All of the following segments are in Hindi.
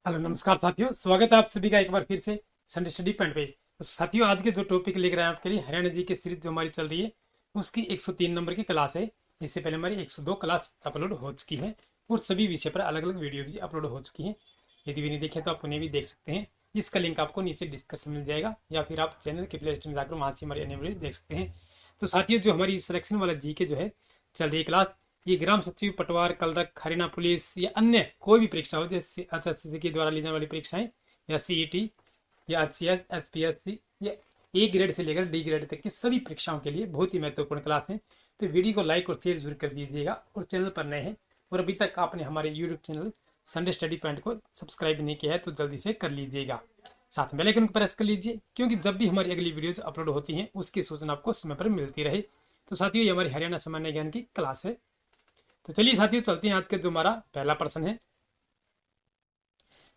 हेलो नमस्कार साथियों, स्वागत है आप सभी का एक बार फिर से संडे स्टडी पॉइंट पे। तो साथियों, आज के जो टॉपिक लेकर आए हैं आपके लिए, हरियाणा जी की सीरीज जो हमारी चल रही है उसकी 103 नंबर की क्लास है। इससे पहले हमारी 102 क्लास अपलोड हो चुकी है और सभी विषय पर अलग अलग वीडियो भी अपलोड हो चुकी हैं। यदि भी नहीं देखे तो आप उन्हें भी देख सकते हैं। इसका लिंक आपको नीचे डिस्क्रिप्शन में मिल जाएगा या फिर आप चैनल के प्ले लिस्ट में जाकर वहाँ से हमारी अन्य वीडियो देख सकते हैं। तो साथियों, जो हमारी सिलेक्शन वाला जी के जो है चल रही है क्लास, ये ग्राम सचिव, पटवार, कलरक, हरियाणा पुलिस या अन्य कोई भी परीक्षा हो, जैसे एचएससी के द्वारा ली जाने वाली परीक्षाएं या सीईटी या एचसीएस, एचपीएससी या ए ग्रेड से लेकर डी ग्रेड तक की सभी परीक्षाओं के लिए बहुत ही महत्वपूर्ण क्लास है। तो वीडियो को लाइक और शेयर जरूर कर दीजिएगा और चैनल पर नए हैं और अभी तक आपने हमारे YouTube channel Sunday study point को सब्सक्राइब नहीं किया है तो जल्दी से कर लीजिएगा। साथ में बेल आइकन को प्रेस कर लीजिए, क्योंकि जब भी हमारी अगली वीडियोज अपलोड होती हैं उसकी सूचना आपको समय पर मिलती रहे। तो साथियों, ये हमारी हरियाणा सामान्य ज्ञान की क्लास है। तो चलिए साथियों, चलते हैं आज के जो हमारा पहला प्रश्न है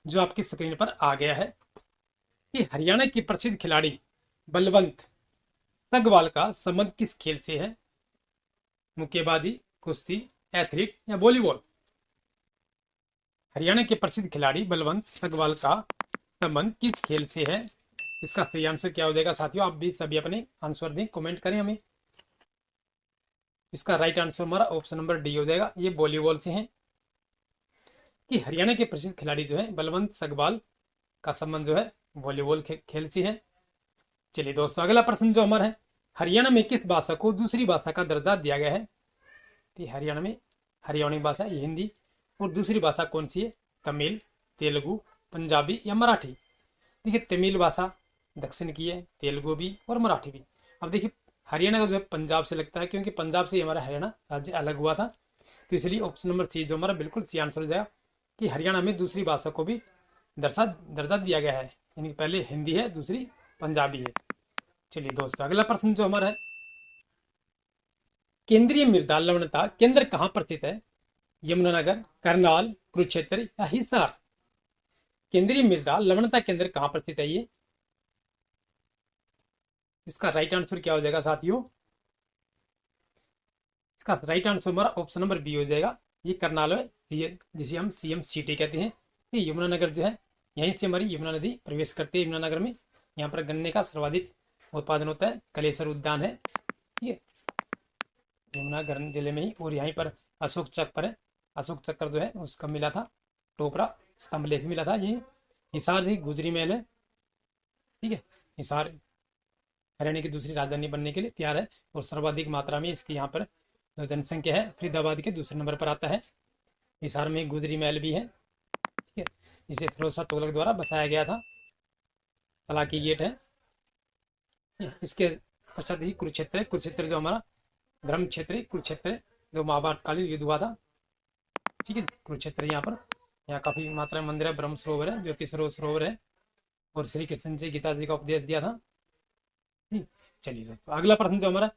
जो आपकी स्क्रीन पर आ गया है कि हरियाणा के प्रसिद्ध खिलाड़ी बलवंत सगवाल का संबंध किस खेल से है? मुक्केबाजी, कुश्ती, एथलीट या वॉलीबॉल? हरियाणा के प्रसिद्ध खिलाड़ी बलवंत सगवाल का संबंध किस खेल से है? इसका सही आंसर क्या हो जाएगा साथियों? आप भी सभी अपने आंसर दें, कमेंट करें हमें। इसका राइट आंसर हमारा ऑप्शन नंबर डी हो जाएगा, ये वॉलीबॉल से है। कि हरियाणा के प्रसिद्ध खिलाड़ी जो है बलवंत सगवाल का संबंध जो है वॉलीबॉल खेल से है। चलिए दोस्तों, अगला प्रश्न जो हमारा है, हरियाणा में किस भाषा को दूसरी भाषा का दर्जा दिया गया है? कि हरियाणा में हरियाणवी भाषा ये हिंदी और दूसरी भाषा कौन सी है? तमिल, तेलुगु, पंजाबी या मराठी? देखिए, तमिल भाषा दक्षिण की है, तेलुगु भी और मराठी भी। अब देखिए, हरियाणा का जो है पंजाब से लगता है, क्योंकि पंजाब से हमारा हरियाणा राज्य अलग हुआ था। तो इसलिए ऑप्शन नंबर सी जो हमारा बिल्कुल सी आंसर हो जाएगा कि हरियाणा में दूसरी भाषा को भी दर्जा दर्जा दिया गया है, यानी पहले हिंदी है, दूसरी पंजाबी है। चलिए दोस्तों, अगला प्रश्न जो हमारा है, केंद्रीय मृदा लवणता केंद्र कहाँ पर स्थित है? यमुनानगर, करनाल, कुरुक्षेत्र या हिसार? केंद्रीय मृदा लवणता केंद्र कहाँ पर स्थित है ये? इसका राइट आंसर क्या हो जाएगा साथियों? इसका राइट आंसर हमारा ऑप्शन नंबर बी हो जाएगा, ये करनाल है, जिसे हम सीएम सिटी कहते हैं। ये यमुनानगर जो है, यहीं से हमारी यमुना नदी प्रवेश करती है यमुनानगर में। यहाँ पर गन्ने का सर्वाधिक उत्पादन होता है। कलेसर उद्यान है, ठीक है, यमुनानगर जिले में ही। और यहीं पर अशोक चक्र है, अशोक चक्र जो है उसका मिला था, टोपरा स्तंभ लेख मिला था। ये हिसार ही गुजरी महल है, ठीक है। हिसार हरियाणा की दूसरी राजधानी बनने के लिए तैयार है और सर्वाधिक मात्रा में इसकी यहाँ पर जो जनसंख्या है फरीदाबाद के दूसरे नंबर पर आता है। हिसार में गुजरी महल भी है, ठीक है, इसे फिरोज शाह तुगलक द्वारा बसाया गया था। तलाकी गेट है। इसके पश्चात ही कुरुक्षेत्र है। कुरुक्षेत्र जो हमारा धर्म क्षेत्र है, कुरुक्षेत्र जो महाभारत कालीन युद्ध हुआ था, ठीक है। कुरुक्षेत्र यहाँ पर, यहाँ काफी मात्रा में मंदिर है, ब्रह्म सरोवर है, ज्योति सरोवर है और श्री कृष्ण जी गीता जी का उपदेश दिया था। चलिए दोस्तों, अगला प्रश्न जो हमारा,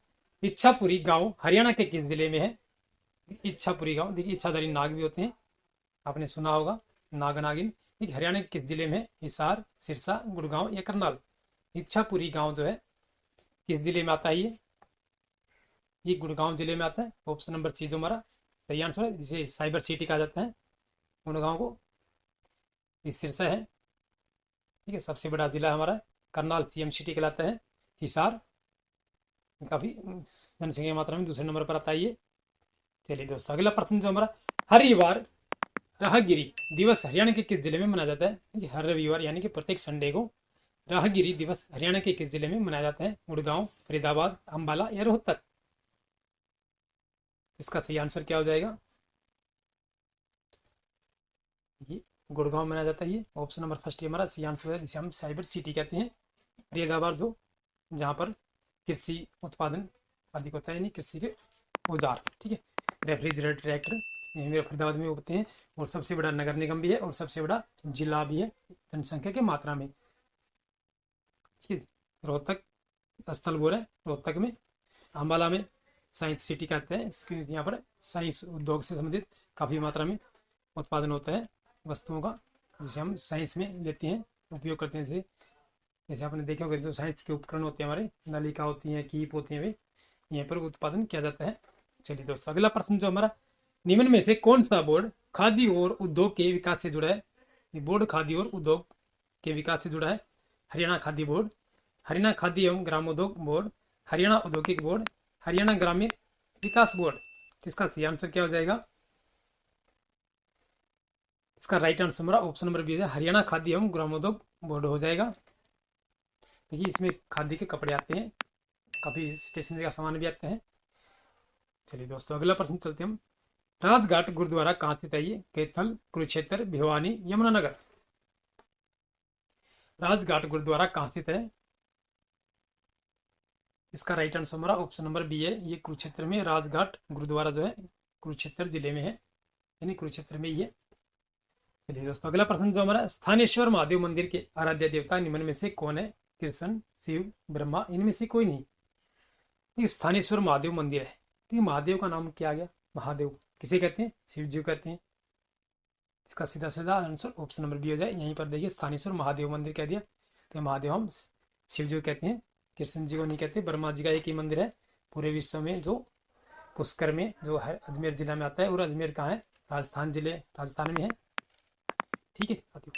इच्छापुरी गांव हरियाणा के किस जिले में है? इच्छापुरी गांव, देखिए इच्छाधारी नाग भी होते हैं, आपने सुना होगा, नाग नागिन। देखिए, हरियाणा के किस जिले में? हिसार, सिरसा, गुड़गांव या करनाल? इच्छापुरी गांव जो है किस जिले में आता है ये गुड़गांव जिले में आता है। ऑप्शन नंबर सी जो हमारा सही आंसर है, जिसे साइबर सिटी कहा जाता है गुड़गांव को। ये सिरसा है, ठीक है, सबसे बड़ा जिला हमारा। करनाल सीएम सिटी कहलाता है। हिसार काफी जनसंख्या मात्रा में दूसरे नंबर पर आता है ये। चलिए दोस्तों, अगला प्रश्न जो हमारा, हर रविवार राहगिरी दिवस हरियाणा के किस जिले में मनाया जाता है? हर रविवार यानी कि प्रत्येक संडे को राहगिरी दिवस हरियाणा के किस जिले में मनाया जाता है? गुड़गांव, फरीदाबाद, अंबाला या रोहतक? इसका सही आंसर क्या हो जाएगा? ये गुड़गांव मनाया जाता है। ये ऑप्शन नंबर फर्स्ट हमारा सही आंसर है, जिसे हम साइबर सिटी कहते हैं। फरीदाबाद जो, जहाँ पर कृषि उत्पादन अधिक होता है, यानी कृषि के औजार, ठीक है। रेफ्रिजरेटर, ट्रैक्टर यही फरीदाबाद में उगते हैं और सबसे बड़ा नगर निगम भी है और सबसे बड़ा जिला भी है जनसंख्या की मात्रा में, ठीक है। रोहतक स्थल बोल है, रोहतक में। अम्बाला में साइंस सिटी कहते हैं, इसके यहाँ पर साइंस उद्योग से संबंधित काफ़ी मात्रा में उत्पादन होता है वस्तुओं का, जिसे हम साइंस में लेते हैं, उपयोग करते हैं। जैसे जैसे आपने देखा होगा, जो साइंस के उपकरण होते हैं हमारे, नलिका होती हैं, कीप होती हैं, वे यहाँ पर उत्पादन किया जाता है। चलिए दोस्तों, अगला प्रश्न जो हमारा, निम्न में से कौन सा बोर्ड खादी और उद्योग के विकास से जुड़ा है? ये बोर्ड खादी और उद्योग के विकास से जुड़ा है। हरियाणा खादी बोर्ड, हरियाणा खादी एवं ग्रामोद्योग बोर्ड, हरियाणा औद्योगिक बोर्ड, हरियाणा ग्रामीण विकास बोर्ड। तो इसका सही आंसर क्या हो जाएगा? इसका राइट आंसर हमारा ऑप्शन नंबर बी है, हरियाणा खादी एवं ग्रामोद्योग बोर्ड हो जाएगा। देखिए इसमें खादी के कपड़े आते हैं, काफ़ी स्टेशनरी का सामान भी आते हैं। चलिए दोस्तों अगला प्रश्न चलते हैं हम। राजघाट गुरुद्वारा कहाँ स्थित है? ये कैथल, कुरुक्षेत्र, भिवानी, यमुनानगर। राजघाट गुरुद्वारा कहाँ स्थित है? इसका राइट आंसर हमारा ऑप्शन नंबर बी है, ये कुरुक्षेत्र में राजघाट गुरुद्वारा जो है कुरुक्षेत्र जिले में है, यानी कुरुक्षेत्र में ही है। चलिए दोस्तों अगला प्रश्न जो हमारा, स्थानेश्वर महादेव मंदिर के आराध्य देवता निम्न में से कौन है? कृष्ण, शिव, ब्रह्मा, इनमें से कोई नहीं। ये स्थानेश्वर महादेव मंदिर है, तो ये महादेव का नाम क्या आ गया? महादेव किसे कहते हैं? शिव जी कहते हैं। इसका सीधा सीधा आंसर ऑप्शन नंबर बी हो जाए। यहीं पर देखिए स्थानेश्वर महादेव मंदिर कह दिया, तो महादेव हम शिव जी कहते हैं, कृष्ण जी को नहीं कहते। ब्रह्मा जी का एक ही मंदिर है पूरे विश्व में, जो पुष्कर में जो है अजमेर जिला में आता है। और अजमेर कहाँ है? राजस्थान जिले, राजस्थान में है। ठीक है साथियों,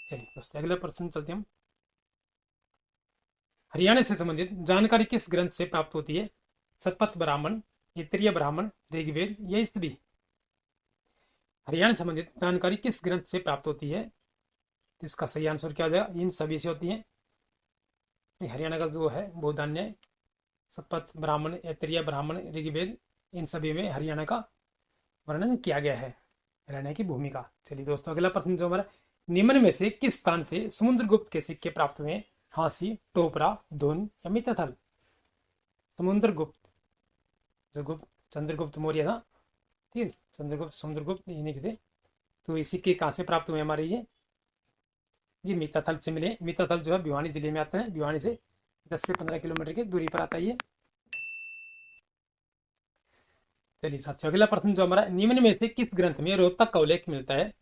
चलिए दोस्तों अगला प्रश्न चलते हम। हरियाणा से संबंधित जानकारी किस ग्रंथ से प्राप्त होती है? शतपथ ब्राह्मण, ऐतरेय ब्राह्मण, ऋग्वेद या स्तुति। हरियाणा से संबंधित जानकारी किस ग्रंथ से प्राप्त होती है? तो इसका सही आंसर क्या हो जाएगा? इन सभी से होती है। हरियाणा का जो है बौद्धान्य, शतपथ ब्राह्मण, ऐतरेय ब्राह्मण, ऋग्वेद, इन सभी में हरियाणा का वर्णन किया गया है, हरियाणा की भूमिका। चलिए दोस्तों अगला प्रश्न जो हमारा, निम्न में से किस स्थान से समुद्रगुप्त के सिक्के प्राप्त हुए? हांसी, टोपरा, धुन या मित्रथल। समुद्रगुप्त जो गुप्त चंद्रगुप्त मौर्य था, ठीक है, चंद्रगुप्त समुद्रगुप्त इन्हीं के थे। तो ये सिक्के कहाँ से प्राप्त हुए हमारे? ये मित्रथल से मिले। मित्रथल जो है भिवानी जिले में आता है, भिवानी से 10 से 15 किलोमीटर की दूरी पर आता है ये। चलिए साथियों अगला प्रश्न जो हमारा, निम्न में से किस ग्रंथ में रोहतक का उल्लेख मिलता है?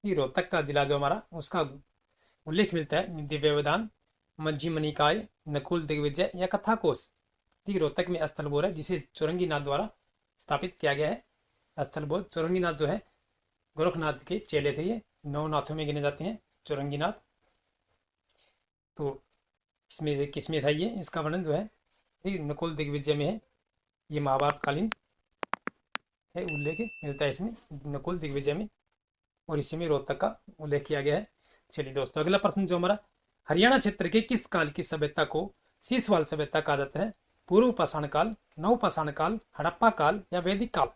ये रोहतक का जिला जो हमारा, उसका उल्लेख मिलता है दिव्य वेदांत, मज्जी निकाय, नकुल दिग्विजय या कथाकोश। ठीक, रोहतक में स्थलबोध है जिसे चौरंगीनाथ द्वारा स्थापित किया गया है। स्थलबोध चौरंगीनाथ जो है गोरखनाथ के चेले थे, ये 9 नाथों में गिने जाते हैं चौरंगीनाथ। तो इसमें से किसमें था ये? इसका वर्णन जो है ठीक नकुल दिग्विजय में है, ये महाभारत कालीन है, उल्लेख मिलता है इसमें नकुल दिग्विजय में, और इसी में रोहतक का उल्लेख किया गया है। चलिए दोस्तों अगला प्रश्न जो हमारा, हरियाणा क्षेत्र के किस काल की सभ्यता को शीशवाल सभ्यता कहा जाता है? पूर्व पाषाण काल, नव पाषाण काल, हड़प्पा काल या वैदिक काल।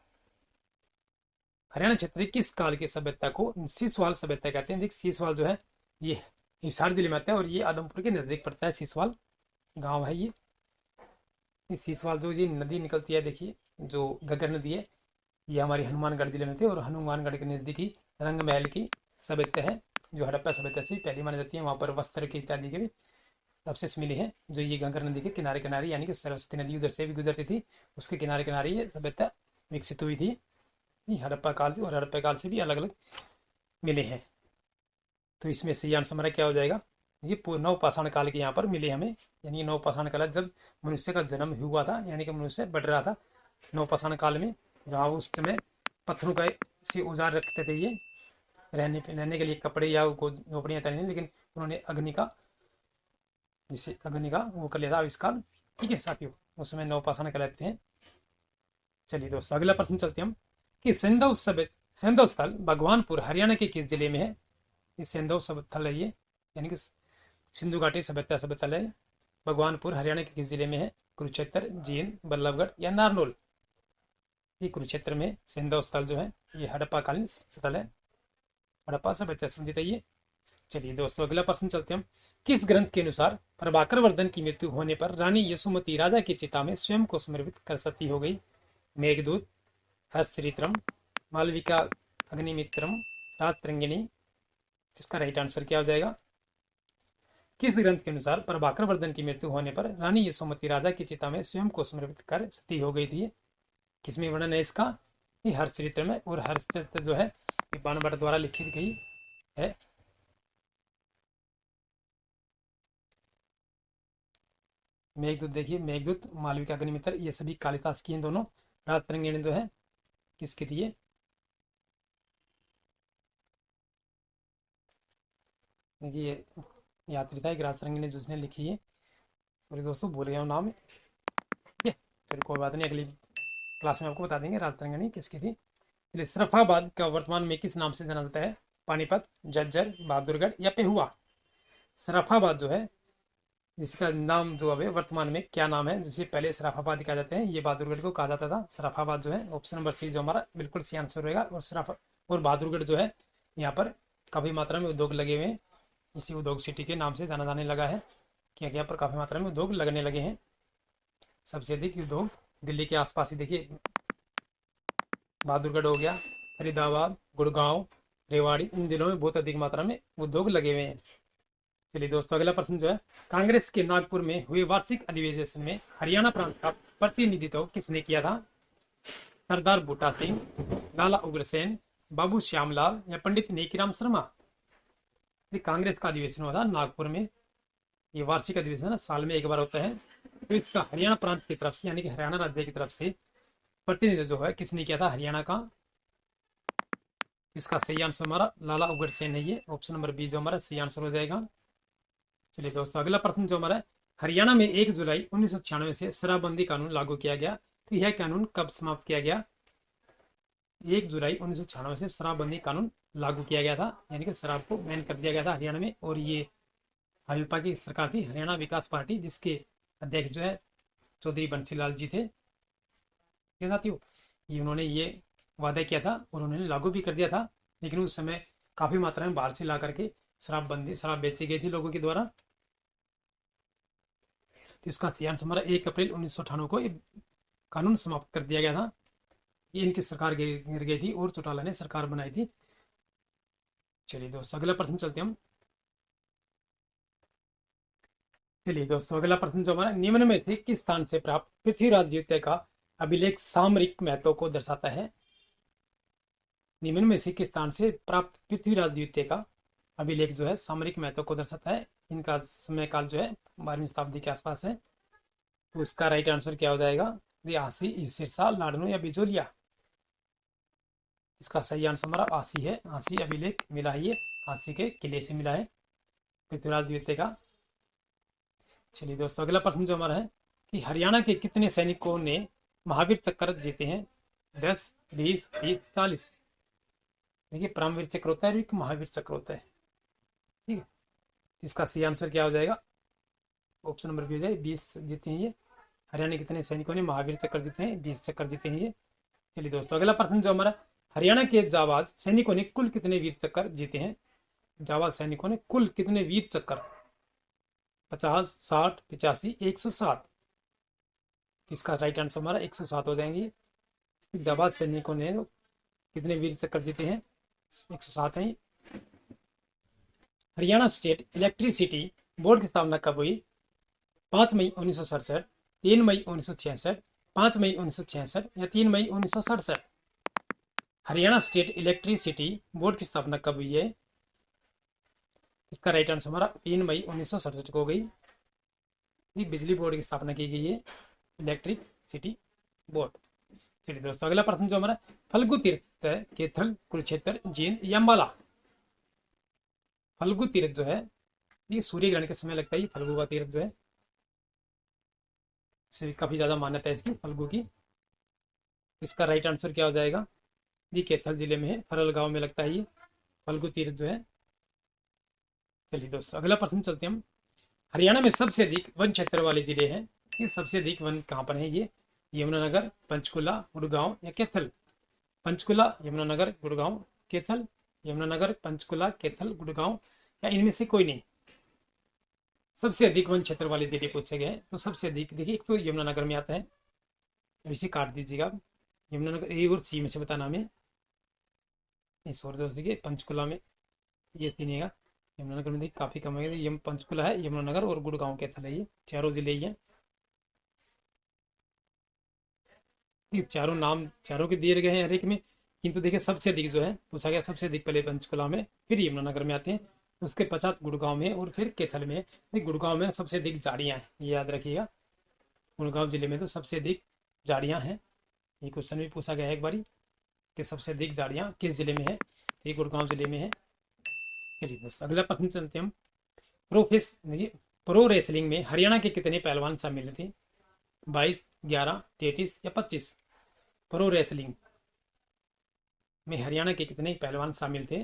हरियाणा क्षेत्र किस काल की सभ्यता को शीशवाल सभ्यता कहते हैं? देखिए शीशवाल जो है ये हिसार जिले में आता है, और ये आदमपुर के नजदीक पड़ता है। शीशवाल गांव है ये शीशवाल जो ये नदी निकलती है, देखिए जो घग्गर नदी है, ये हमारी हनुमानगढ़ जिले में थे, और हनुमानगढ़ के नजदीकी रंग महल की सभ्यता है जो हड़प्पा सभ्यता से पहली मानी जाती है। वहाँ पर वस्त्र की इत्यादि के भी अवशेष मिले हैं, जो ये घग्गर नदी के किनारे किनारे, यानी कि सरस्वती नदी उधर से भी गुजरती थी, उसके किनारे किनारे ये सभ्यता विकसित हुई थी हड़प्पा काल से, और हड़प्पा काल से भी अलग अलग मिले हैं। तो इसमें सही आंसर हमारा क्या हो जाएगा? ये नव पाषाण काल के यहाँ पर मिले हमें, यानी नव पाषाण काल जब मनुष्य का जन्म हुआ था, यानी कि मनुष्य बढ़ रहा था नव पाषाण काल में, जहाँ उस समय पत्थरों का से औजार रखते थे ये रहने के लिए, कपड़े या झोपड़ियाँ तैरने, लेकिन उन्होंने अग्नि का, जिससे अग्नि का वो कर लिया था आविष्कार। ठीक है साथियों, उस समय नव पाषाण कहलाते हैं। चलिए दोस्तों अगला प्रश्न चलते हैं हम, कि सेंधव स्थल भगवानपुर हरियाणा के किस जिले में है? ये सेंधव स्थल है ये, यानी कि सिंधु घाटी सभ्यता स्थल है। भगवानपुर हरियाणा के किस जिले में है? कुरुक्षेत्र, जींद, बल्लभगढ़ या नारनौल। ये कुरुक्षेत्र में सेंधव स्थल जो है ये हड़प्पा कालीन स्थल है, हड़प्पा सभ्यता संबंधित है ये। चलिए दोस्तों अगला प्रश्न चलते हैं हम, किस ग्रंथ के अनुसार प्रभाकर वर्धन की मृत्यु होने पर रानी यशोमती राजा की चिता में स्वयं को समर्पित कर सती हो गई? मेघदूत, हर्षचरित्रम, मालविका अग्निमित्रम, राजतरंगिणी। इसका राइट आंसर क्या हो जाएगा? किस ग्रंथ के अनुसार प्रभाकर वर्धन की मृत्यु होने पर रानी यशोमती राजा की चिता में स्वयं को समर्पित कर सती हो गई थी? किसमें वर्णन है इसका? ये हर्षचरित्र में, और हर्षचरित्र जो है ये बाणभट्ट द्वारा लिखित गई है। मेघदूत देखिए, मेघदूत, मालविका अग्निमित्र, ये सभी कालिदास की हैं दोनों। राजतरंगिणी जो है किसकी थी? ये देखिए ये यात्री था एक राजतरंगी ने जिसने लिखी है। सॉरी दोस्तों, भूल गया हूँ नाम। ठीक है, चलिए कोई बात नहीं, अगली क्लास में आपको बता देंगे राजतरंगिणी किसकी थी। चलिए, शरफाबाद का वर्तमान में किस नाम से जाना जाता है? पानीपत, झज्जर, बहादुरगढ़ या पेहुआ? शरफाबाद जो है, जिसका नाम जो अब है वर्तमान में क्या नाम है, जिसे पहले शराफाबाद कहा जाते हैं, ये बहादुरगढ़ को कहा जाता था। शराफाबाद जो है ऑप्शन नंबर सी जो हमारा बिल्कुल सही आंसर रहेगा। और शराफा और बहादुरगढ़ जो है, यहाँ पर काफ़ी मात्रा में उद्योग लगे हुए हैं, इसी उद्योग सिटी के नाम से जाना जाने लगा है कि यहाँ पर काफ़ी मात्रा में उद्योग लगने लगे हैं। सबसे अधिक उद्योग दिल्ली के आसपास ही देखिए, बहादुरगढ़ हो गया, फरीदाबाद, गुड़गांव, रेवाड़ी, इन जिलों में बहुत अधिक मात्रा में उद्योग लगे हुए हैं। चलिए दोस्तों, अगला प्रश्न जो है, कांग्रेस के नागपुर में हुए वार्षिक अधिवेशन में हरियाणा प्रांत का प्रतिनिधित्व किसने किया था? सरदार बूटा सिंह, लाला उग्रसेन, बाबू श्यामलाल या पंडित नेकीराम शर्मा? ये कांग्रेस का अधिवेशन हुआ था नागपुर में। ये वार्षिक अधिवेशन साल में एक बार होता है। तो इसका हरियाणा प्रांत की तरफ से, यानी कि हरियाणा राज्य की तरफ से प्रतिनिधित्व जो है किसने किया था हरियाणा का? इसका सही आंसर हमारा लाला उग्रसेन है। ये ऑप्शन नंबर बी जो हमारा सही आंसर हो जाएगा। चलिए दोस्तों, अगला प्रश्न जो हमारा है, हरियाणा में 1 जुलाई 1996 से शराबबंदी कानून लागू किया गया। तो यह कानून कब समाप्त किया गया? 1 जुलाई 1996 से शराबबंदी कानून लागू किया गया था, यानी कि शराब को बैन कर दिया गया था हरियाणा में। और ये भाजपा की सरकार थी, हरियाणा विकास पार्टी, जिसके अध्यक्ष जो है चौधरी बंसी लाल जी थे। क्या साथियों, ये उन्होंने ये वादा किया था और उन्होंने लागू भी कर दिया था। लेकिन उस समय काफी मात्रा में बाहर से ला करके शराब बेची गई थी लोगों के द्वारा। तो इसका सही आंसर हमारा 1 अप्रैल 1998 को ये कानून समाप्त कर दिया गया था। ये इनकी सरकार गिर गई थी और चौटाला ने सरकार बनाई थी। चलिए दोस्तों, अगला प्रश्न चलते हम। चलिए दोस्तों, अगला प्रश्न जो हमारा, निम्न में से किस स्थान से प्राप्त पृथ्वीराज द्वितीय का अभिलेख सामरिक महत्व को दर्शाता है? निम्न में से किस स्थान से प्राप्त पृथ्वीराज द्वितीय का अभिलेख जो है सामरिक महत्व को दर्शाता है? इनका समय काल जो है 12वीं शताब्दी के आसपास है। तो इसका राइट आंसर क्या हो जाएगा? आसी, सिरसा, लाडनू या बिजोलिया? इसका सही आंसर हमारा आसी है। आसी अभिलेख मिला है, ये आसी के किले से मिला है पृथ्वीराज द्वितीय का। चलिए दोस्तों, अगला प्रश्न जो हमारा है कि हरियाणा के कितने सैनिकों ने महावीर चक्र जीते हैं? 10, 20, 30, 40? देखिए, परमवीर चक्र होता है और एक महावीर चक्र होता है। ठीक है, इसका सही आंसर क्या हो जाएगा? ऑप्शन नंबर बी हो जाए, 20 जीते हैं ये। हरियाणा के कितने सैनिकों ने महावीर चक्र जीते हैं? 20 चक्र जीते हैं ये। चलिए दोस्तों, अगला प्रश्न जो हमारा, हरियाणा के जाबाज सैनिकों ने कुल कितने वीर चक्र जीते हैं? जाबाज सैनिकों ने कुल कितने वीर चक्र? 50, 60, 85, 107? इसका राइट आंसर हमारा 107 हो जाएंगे। जाबाज सैनिकों ने कितने वीर चक्र जीते हैं? 107 हैं। हरियाणा स्टेट इलेक्ट्रिसिटी बोर्ड की स्थापना कब हुई? 5 मई 1967, 3 मई 1966, 5 मई 1966 या 3 मई 1967? हरियाणा स्टेट इलेक्ट्रिसिटी बोर्ड की स्थापना कब हुई है? इसका राइट आंसर हमारा 3 मई 1967 को हो गई। ये बिजली बोर्ड की स्थापना की गई है, इलेक्ट्रिक सिटी बोर्ड। चलिए दोस्तों, अगला प्रश्न जो हमारा, फल्गु तीर्थ केथल, कुरुक्षेत्र, जींद या अंबाला? फल्गु तीर्थ जो है ये सूर्य ग्रहण के समय लगता है। फल्गु का तीर्थ जो है, इसे काफी ज्यादा मान्यता है इसकी, फल्गु की। इसका राइट आंसर क्या हो जाएगा? ये कैथल जिले में है, फरल गांव में लगता है ये फल्गु तीर्थ जो है। चलिए दोस्तों, अगला प्रश्न चलते हैं हम। हरियाणा में सबसे अधिक वन क्षेत्र वाले जिले हैं। ये सबसे अधिक वन कहाँ पर है? ये यमुनानगर, पंचकुला, गुड़गांव या कैथल? पंचकुला, यमुनानगर, गुड़गांव, कैथल? यमुनानगर, पंचकुला, कैथल, गुड़गांव या इनमें से कोई नहीं? सबसे अधिक वन क्षेत्र वाले जिले पूछे गए। तो सबसे अधिक देखिए, एक तो यमुनानगर में आता है, इसे काट दीजिएगा आप। यमुनानगर ए और सी में से बताना हमें। इस और दोस्त देखिए, पंचकुला में ये सीन है, यमुनानगर में देखिए काफी कम है। यम पंचकुला है, यमुनानगर और गुड़गांव कैथल है, ये चारों जिले ही हैं। ये चारों नाम चारों के दिए गए हैं हर एक में, किंतु देखिए सबसे अधिक जो है पूछा गया, सबसे अधिक पहले पंचकुला में, फिर यमुनानगर में आते हैं, उसके पश्चात गुड़गांव में और फिर कैथल में। गुड़गांव में सबसे अधिक झाड़ियाँ हैं, ये याद रखिएगा। गुड़गांव जिले में तो सबसे अधिक झाड़ियाँ हैं। ये क्वेश्चन भी पूछा गया है एक बारी कि सबसे अधिक झाड़ियाँ किस जिले में है? तो ये गुड़गांव जिले में है। चलिए दोस्तों अगला प्रश्न चलते हैं हम। प्रो रेसलिंग में हरियाणा के कितने पहलवान शामिल थे? 22, 11, 33 या 25? प्रो रेसलिंग में हरियाणा के कितने पहलवान शामिल थे?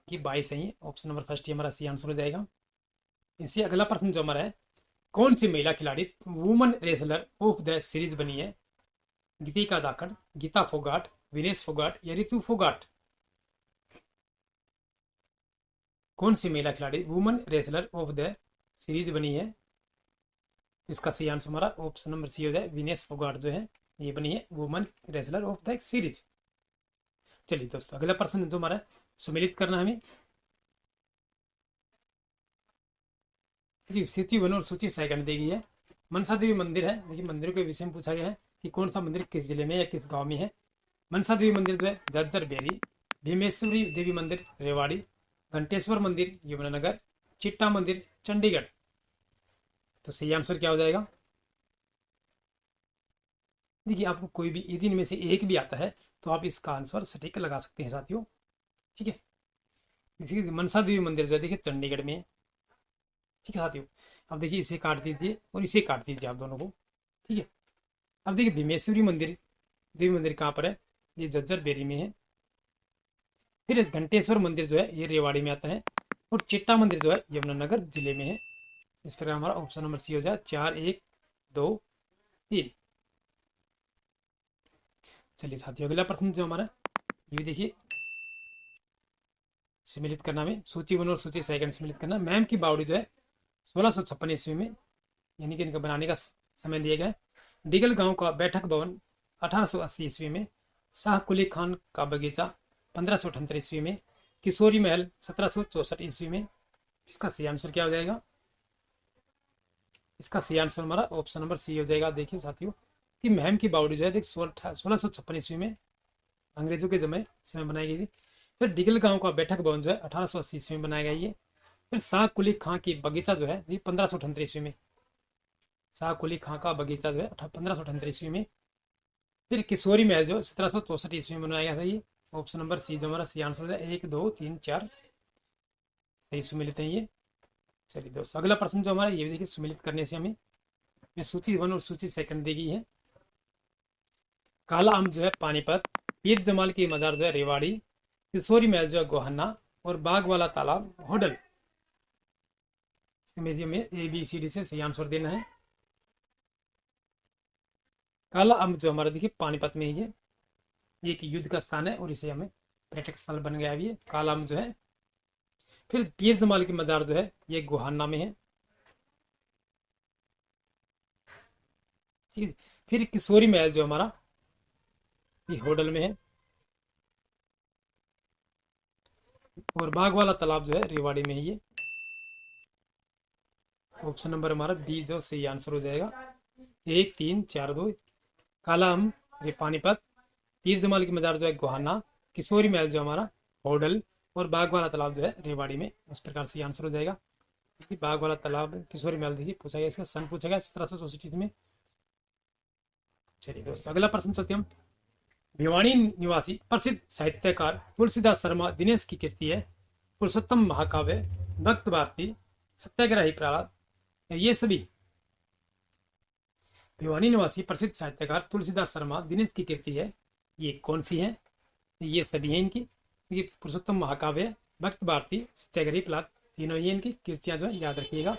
कि 22 है। ऑप्शन नंबर फर्स्ट ही हमारा सी आंसर हो जाएगा। इससे अगला प्रश्न जो हमारा है, कौन सी महिला खिलाड़ी woman wrestler of the series बनी है? गीतिका दाकड़, गीता फोगाट, विनेश फोगाट या रितु फोगाट? कौन सी महिला खिलाड़ी woman wrestler of the series बनी है? इसका सही आंसर हमारा ऑप्शन नंबर सी हो जाए, विनेश फोगाट जो है ये बनी है woman wrestler of the series. चलिए दोस्तों अगला प्रश्न जो हमारा सुमेलित करना हमें। सूची 1 और सूची 2 दी गई है। मनसा देवी मंदिर है, देखिए मंदिरों के विषय में पूछा गया है कि कौन सा मंदिर किस जिले में या किस गांव में है। मनसा देवी मंदिर जो है जज्जर बेरी, भीमेश्वरी देवी मंदिर रेवाड़ी, घंटेश्वर मंदिर यमुनानगर, चिट्टा मंदिर चंडीगढ़। तो सही आंसर क्या हो जाएगा? देखिए आपको कोई भी यदि इनमें से एक भी आता है तो आप इसका आंसर सटीक लगा सकते हैं साथियों। ठीक है, जैसे मनसा देवी मंदिर जो है देखिए चंडीगढ़ में है। ठीक है साथियों, अब देखिए इसे काट दीजिए और इसे काट दीजिए आप दोनों को। ठीक है, अब देखिए भीमेश्वरी मंदिर देवी मंदिर कहाँ पर है? ये जज्जर बेरी में है। फिर घंटेश्वर मंदिर जो है ये रेवाड़ी में आता है और चिट्टा मंदिर जो है यमुनानगर जिले में है। इस प्रकार हमारा ऑप्शन नंबर सी हो जाए 4, 1, 2, 3। चलिए साथियों अगला प्रश्न जो हमारा ये देखिए सम्मिलित करना में सूची 1 और सूची 2 सम्मिलित करना। मैम की बावड़ी जो है 1656 ईस्वी में यानी कि इनका बनाने का समय दिया गया है। डिगल गांव का बैठक भवन 1880 ईस्वी में, शाह कुली खान का बगीचा 1578 ईस्वी में, किशोरी महल 1764 ईस्वी में। इसका सही आंसर क्या हो जाएगा? इसका सही आंसर हमारा ऑप्शन नंबर सी हो जाएगा। देखिए साथियों कि महम की बावड़ी जो है देख 1656 ईस्वी में अंग्रेजों के समय बनाई गई थी। फिर डिगल गांव का बैठक भवन जो है 1880 ईस्वी में बनाया गया ये। फिर शाह कुली खां की बगीचा जो है ये 1578 ईस्वी में, शाह कुली खां का बगीचा जो है 1578 ईस्वी में। फिर किशोरी महल जो 1764 ईस्वी में बनाया गया था ये। ऑप्शन नंबर सी जो हमारा सी आंसर है 1, 2, 3, 4 सही सुमिलित है ये। चलिए दोस्तों अगला प्रश्न जो हमारा ये भी देखिए सुमिलित करने से हमें सूची 1 और सूची 2 दी गई है। काला अम्ब जो है पानीपत, पीर जमाल की मजार जो है रेवाड़ी, किशोरी महल जो है गोहन्ना और बाग वाला तालाब होडल। में ABCD से सही आंसर देना है। काला अम्ब जो हमारा देखिए पानीपत में ही है, ये एक युद्ध का स्थान है और इसे हमें पर्यटक स्थल बन गया है काला अम्ब जो है। फिर पीर जमाल की मजार जो है ये गोहाना में है। ठीक है, फिर किशोरी महल जो हमारा ये होडल में है और बाग वाला तालाब जो है रेवाड़ी में है ये। ऑप्शन नंबर हमारा बी जो सही आंसर हो जाएगा 1, 3, 4, 2। काला अम्ब ये पानीपत, पीर जमाल की मजार जो है गोहाना, किशोरी महल जो हमारा होडल और बाग वाला तालाब जो है रेवाड़ी में। इस प्रकार से आंसर हो जाएगा। बाग वाला तालाब किशोरी महल देखिए पूछा गया, इसका सन पूछा गया 1764 में। चलिए दोस्तों अगला प्रश्न चलते हम। भिवानी निवासी प्रसिद्ध साहित्यकार तुलसीदास शर्मा दिनेश की कृति है पुरुषोत्तम महाकाव्य, भक्त भारती, सत्याग्रही प्रहलाद, ये सभी। भिवानी निवासी प्रसिद्ध साहित्यकार तुलसीदास शर्मा दिनेश की कृति है, ये कौन सी है? ये सभी हैं इनकी। ये पुरुषोत्तम महाकाव्य, भक्त भारती, सत्याग्रही प्रहलाद, तीनों ही इनकी कृतियां जो याद रखिएगा।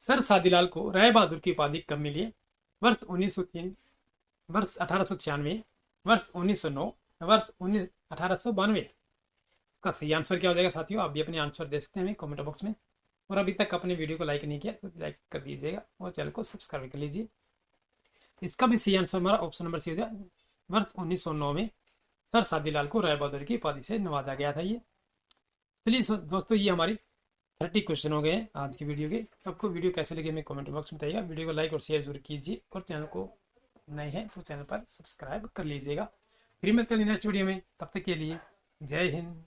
सर सादीलाल को राय बहादुर की उपाधि कब मिली है? वर्ष 1903, वर्ष 1896, वर्ष 1909, वर्ष 1892। इसका सही आंसर क्या हो जाएगा साथियों? आप भी अपने आंसर दे सकते हैं कमेंट बॉक्स में। और अभी तक अपने वीडियो को लाइक नहीं किया तो लाइक कर दीजिएगा और चैनल को सब्सक्राइब कर लीजिए। इसका भी सही आंसर हमारा ऑप्शन नंबर सी हो जाए, वर्ष 1909 में सर सादीलाल को राय बहादुर की उपाधि से नवाजा गया था ये। चलिए दोस्तों ये हमारी 30 क्वेश्चन हो गए हैं आज की वीडियो के। आपको वीडियो कैसे लगे हमें कमेंट बॉक्स में बताइएगा। वीडियो को लाइक और शेयर जरूर कीजिए और चैनल को नए हैं तो चैनल पर सब्सक्राइब कर लीजिएगा। फिर मिलते हैं नेक्स्ट वीडियो में, तब तक के लिए जय हिंद।